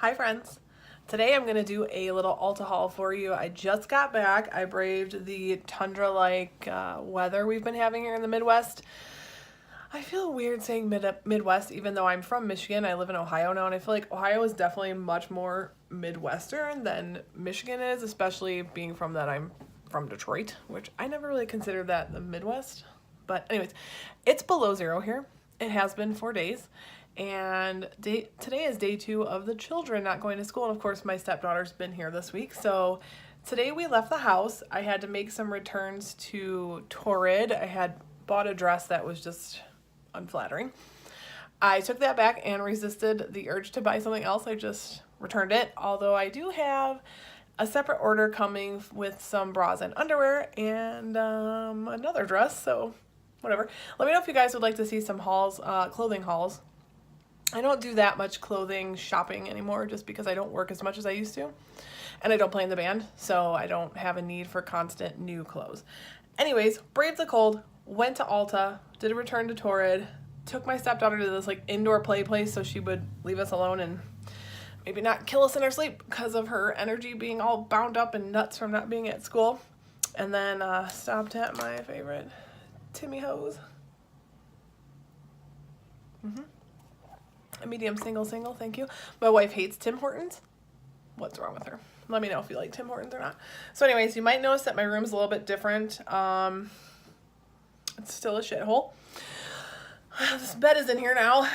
Hi friends. Today I'm going to do a little Ulta haul for you. I just got back. I braved the tundra-like weather we've been having here in the Midwest. I feel weird saying Midwest even though I'm from Michigan. I live in Ohio now and I feel like Ohio is definitely much more Midwestern than Michigan is, especially being from that I'm from Detroit, which I never really considered that the Midwest. But anyways, it's below zero here. It has been for days. And today is day 2 of the children not going to school. And of course, my stepdaughter's been here this week. So today we left the house. I had to make some returns to Torrid. I had bought a dress that was just unflattering. I took that back and resisted the urge to buy something else. I just returned it. Although I do have a separate order coming with some bras and underwear and another dress. So whatever. Let me know if you guys would like to see some hauls, clothing hauls. I don't do that much clothing shopping anymore just because I don't work as much as I used to. And I don't play in the band, so I don't have a need for constant new clothes. Anyways, braved the cold, went to Ulta, did a return to Torrid, took my stepdaughter to this like indoor play place so she would leave us alone and maybe not kill us in her sleep because of her energy being all bound up and nuts from not being at school. And then stopped at my favorite, Timmy Hose. A medium single, thank you. My wife hates Tim Hortons. What's wrong with her? Let me know if you like Tim Hortons or not. So anyways, you might notice that my room's a little bit different. It's still a shithole. This bed is in here now.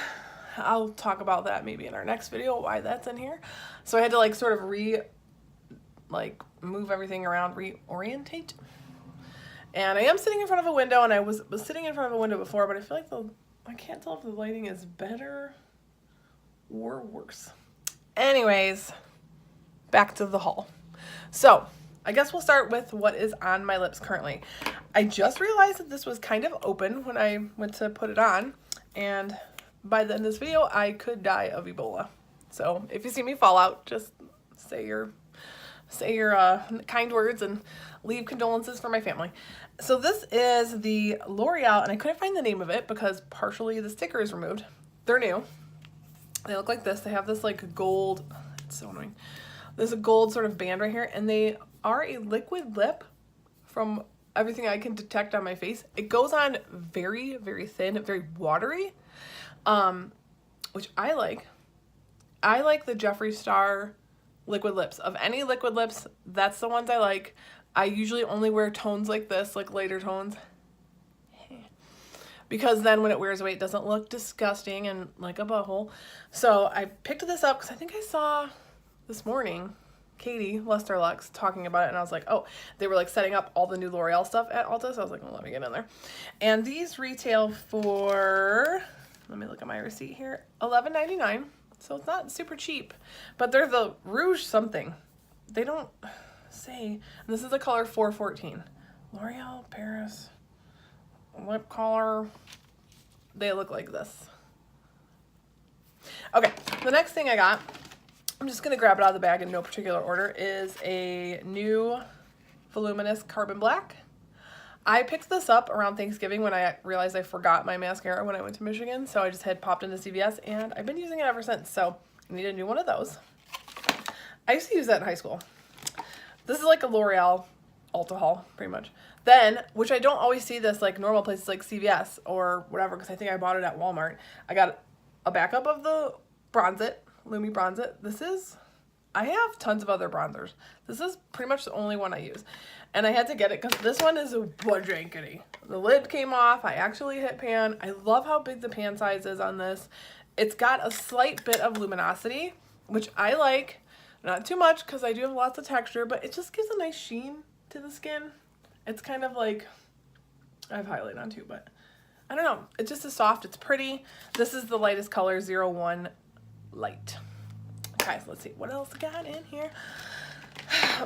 I'll talk about that maybe in our next video, why that's in here. So I had to like sort of move everything around, reorientate. And I am sitting in front of a window, and I was sitting in front of a window before, but I feel like I can't tell if the lighting is better or worse. Anyways, back to the haul. So I guess we'll start with what is on my lips currently. I just realized that this was kind of open when I went to put it on, and by the end of this video I could die of Ebola. So if you see me fall out, just say your kind words and leave condolences for my family. So this is the L'Oreal, and I couldn't find the name of it because partially the sticker is removed. They're new. They look like this. They have this like gold, it's so annoying. There's a gold sort of band right here, and they are a liquid lip from everything I can detect on my face. It goes on very, very thin, very watery, which I like. I like the Jeffree Star liquid lips. Of any liquid lips, that's the ones I like. I usually only wear tones like this, like lighter tones, because then when it wears away, it doesn't look disgusting and like a butthole. So I picked this up because I think I saw this morning Katie Lester Lux talking about it, and I was like, oh, they were like setting up all the new L'Oreal stuff at Ulta, so I was like, well, let me get in there. And these retail for, let me look at my receipt here, $11.99. So it's not super cheap, but they're the Rouge something. They don't say. And this is the color 414. L'Oreal Paris lip color. They look like this. Okay, the next thing I got, I'm just gonna grab it out of the bag in no particular order, is a new voluminous carbon black. I picked this up around Thanksgiving when I realized I forgot my mascara when I went to Michigan, so I just had popped into CVS, and I've been using it ever since, so I need a new one of those. I used to use that in high school. This is like a L'Oreal Ulta haul, pretty much. Then, which I don't always see this like normal places like CVS or whatever, because I think I bought it at Walmart. I got a backup of the Bronze It, Lumi Bronze It. I have tons of other bronzers. This is pretty much the only one I use. And I had to get it because this one is a budgenkity. The lid came off. I actually hit pan. I love how big the pan size is on this. It's got a slight bit of luminosity, which I like. Not too much because I do have lots of texture, but it just gives a nice sheen to the skin. It's kind of like, I have highlight on too, but I don't know. It just is soft. It's pretty. This is the lightest color, 01 Light. Okay, so let's see what else I got in here.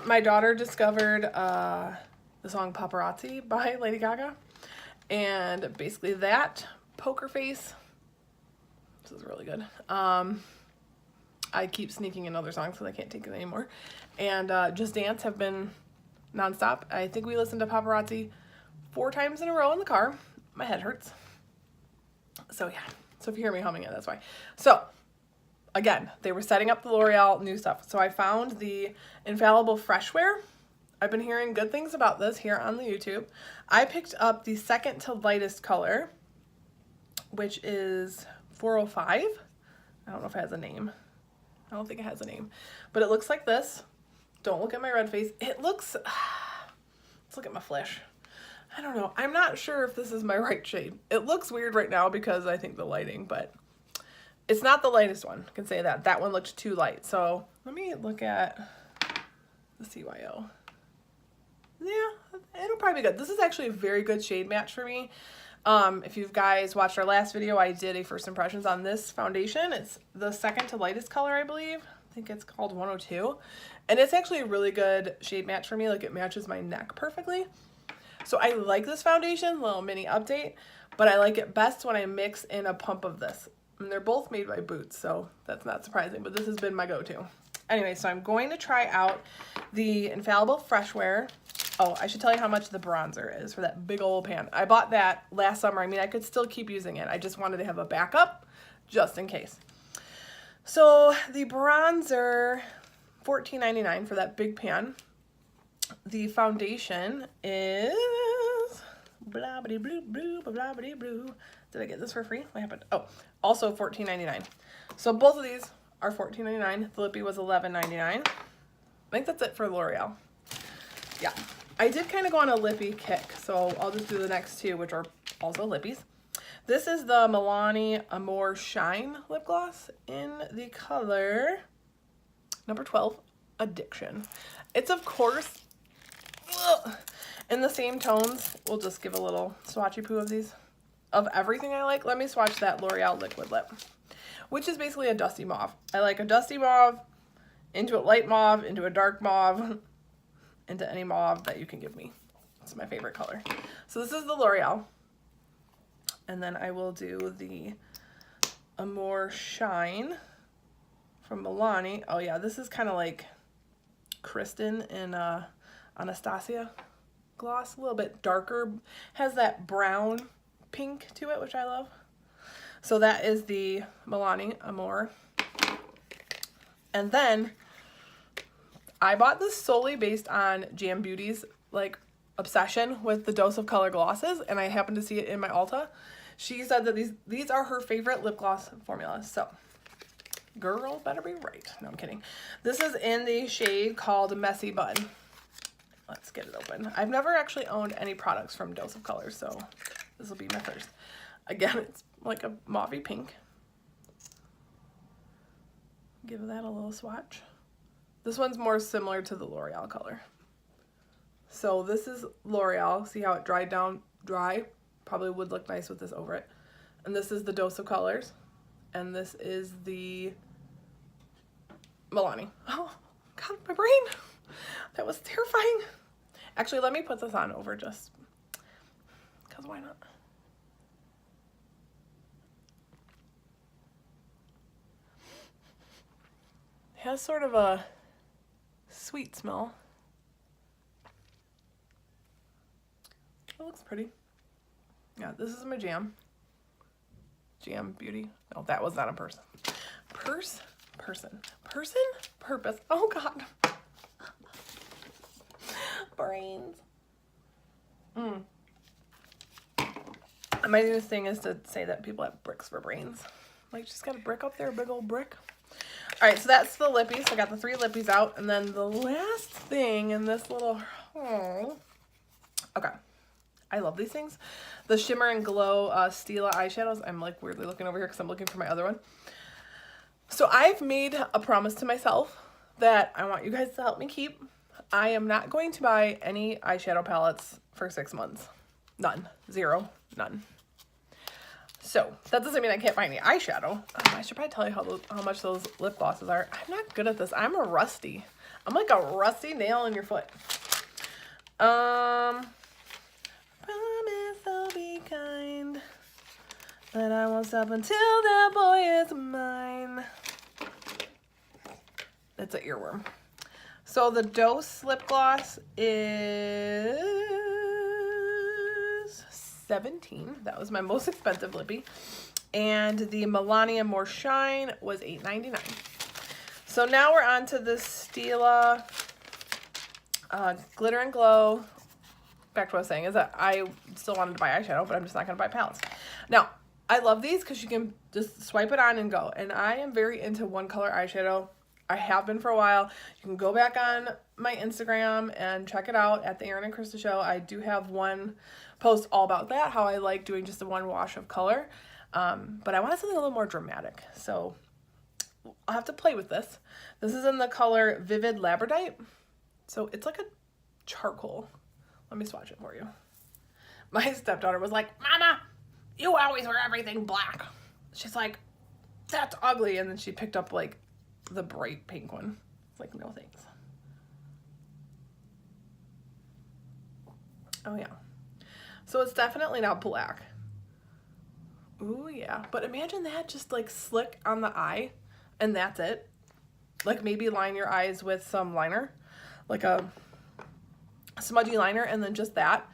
My daughter discovered the song Paparazzi by Lady Gaga, and basically that, Poker Face, this is really good. I keep sneaking in other songs because I can't take it anymore, and Just Dance have been nonstop. I think we listened to Paparazzi 4 times in a row in the car. My head hurts. So yeah, so if you hear me humming it, that's why. So again, they were setting up the L'Oreal new stuff. So I found the Infallible Fresh Wear. I've been hearing good things about this here on the YouTube. I picked up the second to lightest color, which is 405. I don't know if it has a name. I don't think it has a name, but it looks like this. Don't look at my red face. It looks, let's look at my flesh. I don't know. I'm not sure if this is my right shade. It looks weird right now because I think the lighting, but it's not the lightest one. I can say that. That one looked too light. So let me look at the CYO. Yeah, it'll probably be good. This is actually a very good shade match for me. If you guys watched our last video, I did a first impressions on this foundation. It's the second to lightest color, I believe. I think it's called 102. And it's actually a really good shade match for me. Like, it matches my neck perfectly. So I like this foundation, little mini update, but I like it best when I mix in a pump of this. And they're both made by Boots, so that's not surprising, but this has been my go-to. Anyway, so I'm going to try out the Infallible Fresh Wear. Oh, I should tell you how much the bronzer is for that big old pan. I bought that last summer. I mean, I could still keep using it. I just wanted to have a backup just in case. So the bronzer, $14.99 for that big pan. The foundation is blah blah blue blue blah blah blue. Did I get this for free? What happened? Oh, also $14.99. So both of these are $14.99. The lippy was $11.99. I think that's it for L'Oreal. Yeah, I did kind of go on a lippy kick, so I'll just do the next two, which are also lippies. This is the Milani Amore Shine lip gloss in the color number 12, Addiction. It's, of course, in the same tones. We'll just give a little swatchy poo of these. Of everything I like, let me swatch that L'Oreal Liquid Lip, which is basically a dusty mauve. I like a dusty mauve, into a light mauve, into a dark mauve, into any mauve that you can give me. It's my favorite color. So this is the L'Oreal. And then I will do the Amore Shine from Milani. Oh yeah, this is kind of like Kristen in Anastasia gloss. A little bit darker. Has that brown pink to it, which I love. So that is the Milani Amore. And then I bought this solely based on Jam Beauty's like obsession with the Dose of Color glosses, and I happened to see it in my Ulta. She said that these are her favorite lip gloss formulas. So, girl better be right. No, I'm kidding. This is in the shade called Messy Bun. Let's get it open. I've never actually owned any products from Dose of Color, so this will be my first. Again, it's like a mauvey pink. Give that a little swatch. This one's more similar to the L'Oreal color. So this is L'Oreal. See how it dried down dry? Probably would look nice with this over it. And this is the Dose of Colors. And this is the Milani. Oh, God, my brain. That was terrifying. Actually, let me put this on over just because why not? It has sort of a sweet smell. It looks pretty. Yeah, this is my Jam Beauty. No, that was not a person. Person? Purpose. Oh, God. Brains. My new thing is to say that people have bricks for brains. Like, just got a brick up there, a big old brick. All right, so that's the lippies. So I got the 3 lippies out. And then the last thing in this little haul. Okay. I love these things. The Shimmer and Glow Stila eyeshadows. I'm like weirdly looking over here because I'm looking for my other one. So I've made a promise to myself that I want you guys to help me keep. I am not going to buy any eyeshadow palettes for 6 months. None. 0. None. So that doesn't mean I can't buy any eyeshadow. I should probably tell you how much those lip glosses are. I'm not good at this. I'm like a rusty nail in your foot. Promise I'll be kind, but I won't stop until that boy is mine. It's an earworm. So the Dose lip gloss is $17. That was my most expensive lippy. And the Melania More Shine was $8.99. So now we're on to the Stila Glitter and Glow. Back to what I was saying is that I still wanted to buy eyeshadow, but I'm just not going to buy palettes. Now, I love these because you can just swipe it on and go. And I am very into one color eyeshadow. I have been for a while. You can go back on my Instagram and check it out at the Erin and Krista Show. I do have one post all about that, how I like doing just the one wash of color. But I wanted something a little more dramatic. So I'll have to play with this. This is in the color Vivid Labradite. So it's like a charcoal. Let me swatch it for you. My stepdaughter was like, Mama, you always wear everything black. She's like, that's ugly. And then she picked up like the bright pink one. It's like, no thanks. Oh yeah. So it's definitely not black. Ooh yeah. But imagine that just like slick on the eye and that's it. Like maybe line your eyes with some liner. Like a smudgy liner and then just that.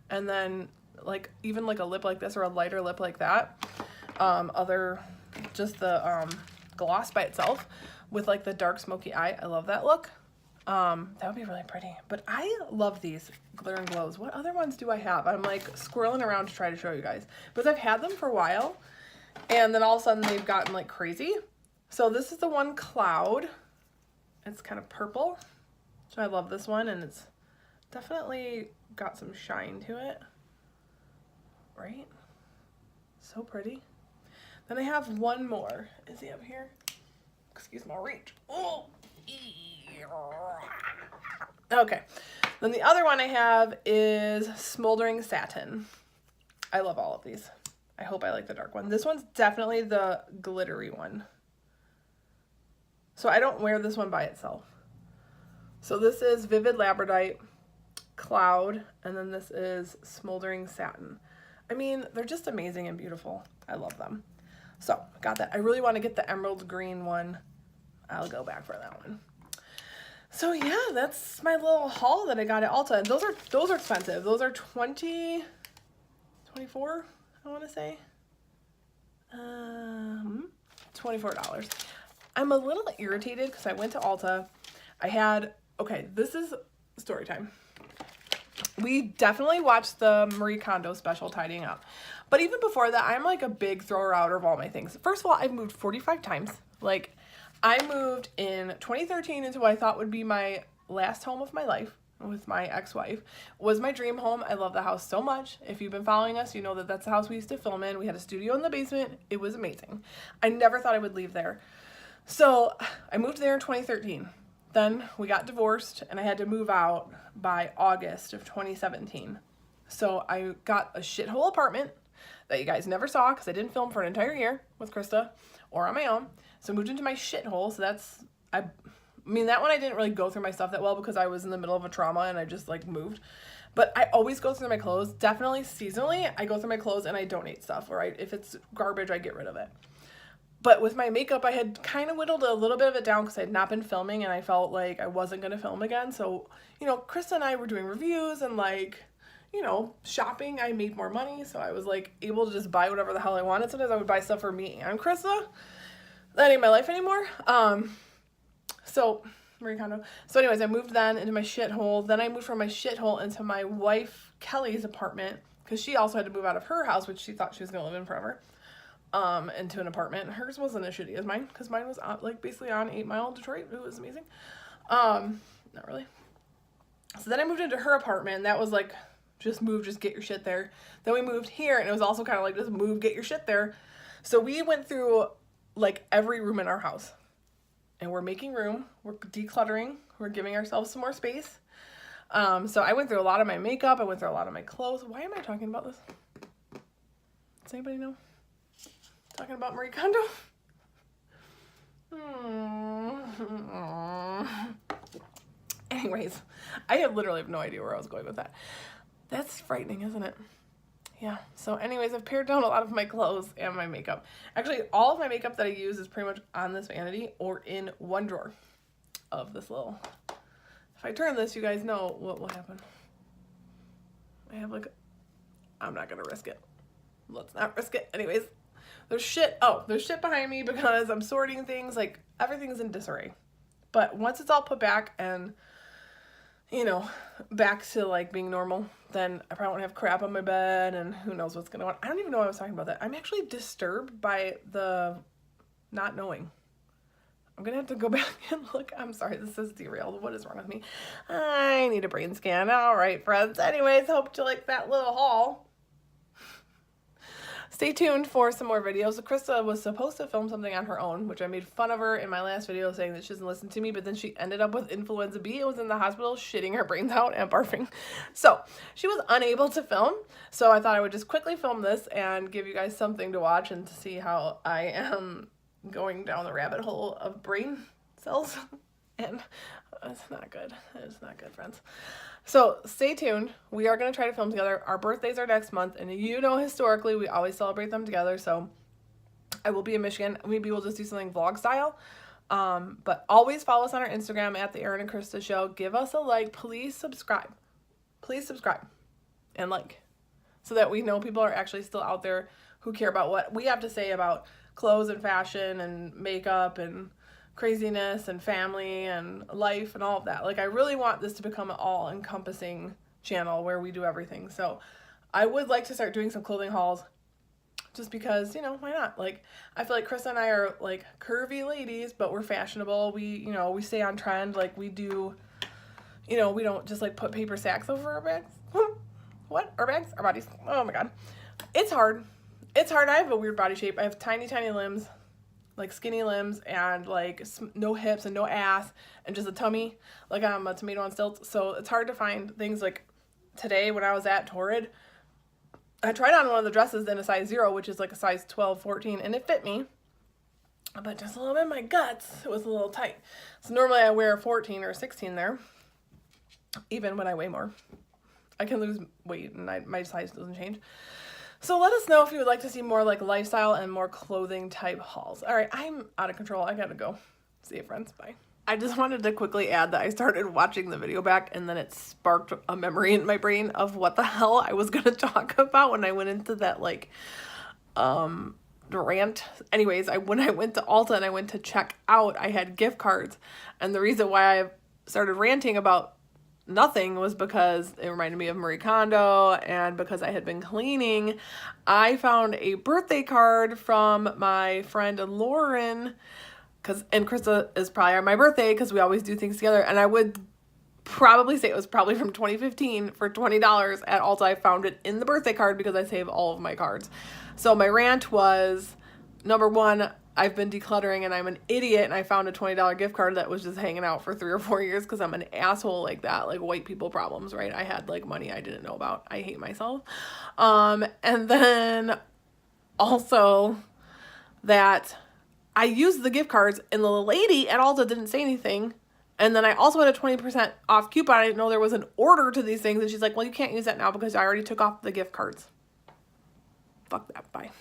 And then like even like a lip like this or a lighter lip like that. Just the gloss by itself with like the dark smoky eye. I love that look. That would be really pretty. But I love these glitter and glows. What other ones do I have? I'm like squirreling around to try to show you guys. Because I've had them for a while. And then all of a sudden they've gotten like crazy. So this is the one Cloud. It's kind of purple. So I love this one. And it's definitely got some shine to it. Right? So pretty. Then I have one more. Is he up here? Excuse my reach. Oh. Okay. Then the other one I have is Smoldering Satin. I love all of these. I hope I like the dark one. This one's definitely the glittery one. So I don't wear this one by itself. So this is Vivid Labradite, Cloud, and then this is Smoldering Satin. I mean, they're just amazing and beautiful. I love them. So, got that. I really want to get the emerald green one. I'll go back for that one. So yeah, that's my little haul that I got at Ulta. And those are expensive. Those are $24, I want to say. $24. I'm a little irritated because I went to Ulta. Okay, this is story time. We definitely watched the Marie Kondo special, Tidying Up. But even before that, I'm like a big thrower outer of all my things. First of all, I've moved 45 times. Like, I moved in 2013 into what I thought would be my last home of my life with my ex-wife. It was my dream home. I love the house so much. If you've been following us, you know that that's the house we used to film in. We had a studio in the basement. It was amazing. I never thought I would leave there. So I moved there in 2013. Then we got divorced and I had to move out by August of 2017. So I got a shithole apartment that you guys never saw because I didn't film for an entire year with Krista or on my own. So I moved into my shithole. So I mean, that one I didn't really go through my stuff that well because I was in the middle of a trauma and I just like moved. But I always go through my clothes. Definitely seasonally, I go through my clothes and I donate stuff. Or if it's garbage, I get rid of it. But with my makeup, I had kind of whittled a little bit of it down because I had not been filming and I felt like I wasn't going to film again. So, you know, Krista and I were doing reviews and like, you know, shopping. I made more money. So I was like able to just buy whatever the hell I wanted. Sometimes I would buy stuff for me and Krista. That ain't my life anymore. So Marie Kondo. So anyways, I moved then into my shithole. Then I moved from my shithole into my wife Kelly's apartment because she also had to move out of her house, which she thought she was going to live in forever. Into an apartment. Hers wasn't as shitty as mine because mine was like basically on 8 Mile, Detroit. It was amazing. Not really. So then I moved into her apartment and that was like, just move, just get your shit there. Then we moved here and it was also kind of like, just move, get your shit there. So we went through like every room in our house and we're making room. We're decluttering. We're giving ourselves some more space. So I went through a lot of my makeup. I went through a lot of my clothes. Why am I talking about this? Does anybody know? Talking about Marie Kondo? Anyways, I literally have no idea where I was going with that. That's frightening, isn't it? Yeah. So anyways, I've pared down a lot of my clothes and my makeup. Actually, all of my makeup that I use is pretty much on this vanity or in one drawer of this little. If I turn this, you guys know what will happen. I have like, I'm not going to risk it. Let's not risk it. Anyways. There's shit behind me because I'm sorting things. Like, everything's in disarray. But once it's all put back and, you know, back to like being normal, then I probably won't have crap on my bed and who knows what's going on. I don't even know why I was talking about that. I'm actually disturbed by the not knowing. I'm gonna have to go back and look. I'm sorry, this is derailed. What is wrong with me? I need a brain scan. All right, friends. Anyways, hope you like that little haul. Stay tuned for some more videos. Krista was supposed to film something on her own, which I made fun of her in my last video saying that she doesn't listen to me, but then she ended up with influenza B and was in the hospital shitting her brains out and barfing. So she was unable to film. So I thought I would just quickly film this and give you guys something to watch and to see how I am going down the rabbit hole of brain cells. And it's not good. It's not good, friends. So stay tuned. We are going to try to film together. Our birthdays are next month, and you know historically we always celebrate them together. So I will be in Michigan. Maybe we'll just do something vlog style. But always follow us on our Instagram at the Erin and Krista Show. Give us a like. Please subscribe. Please subscribe and like, so that we know people are actually still out there who care about what we have to say about clothes and fashion and makeup and craziness and family and life and all of that. Like, I really want this to become an all-encompassing channel where we do everything. So I would like to start doing some clothing hauls just because, you know, why not? Like, I feel like Krista and I are like curvy ladies, but we're fashionable. We, you know, we stay on trend. Like, we do, you know, we don't just like put paper sacks over our bags. What? Our bags? Our bodies. Oh my God. It's hard. It's hard. I have a weird body shape. I have tiny, tiny limbs. Like skinny limbs and like no hips and no ass and just a tummy, like I'm a tomato on stilts. So it's hard to find things. Like today when I was at Torrid, I tried on one of the dresses in a size 0, which is like a size 12, 14, and it fit me, but just a little bit in my guts, it was a little tight. So normally I wear a 14 or a 16 there, even when I weigh more. I can lose weight and my size doesn't change. So let us know if you would like to see more like lifestyle and more clothing type hauls. All right, I'm out of control. I gotta go. See you, friends. Bye. I just wanted to quickly add that I started watching the video back and then it sparked a memory in my brain of what the hell I was gonna talk about when I went into that like rant. Anyways, when I went to Ulta and I went to check out, I had gift cards, and the reason why I started ranting about nothing was because it reminded me of Marie Kondo, and because I had been cleaning, I found a birthday card from my friend Lauren, and Krista is probably on my birthday because we always do things together, and I would probably say it was probably from 2015 for $20 at Ulta. I found it in the birthday card because I save all of my cards. So my rant was, number one, I've been decluttering and I'm an idiot, and I found a $20 gift card that was just hanging out for 3 or 4 years because I'm an asshole like that, like white people problems, right? I had like money I didn't know about. I hate myself. And then also that I used the gift cards and the lady at Ulta didn't say anything. And then I also had a 20% off coupon. I didn't know there was an order to these things. And she's like, well, you can't use that now because I already took off the gift cards. Fuck that. Bye.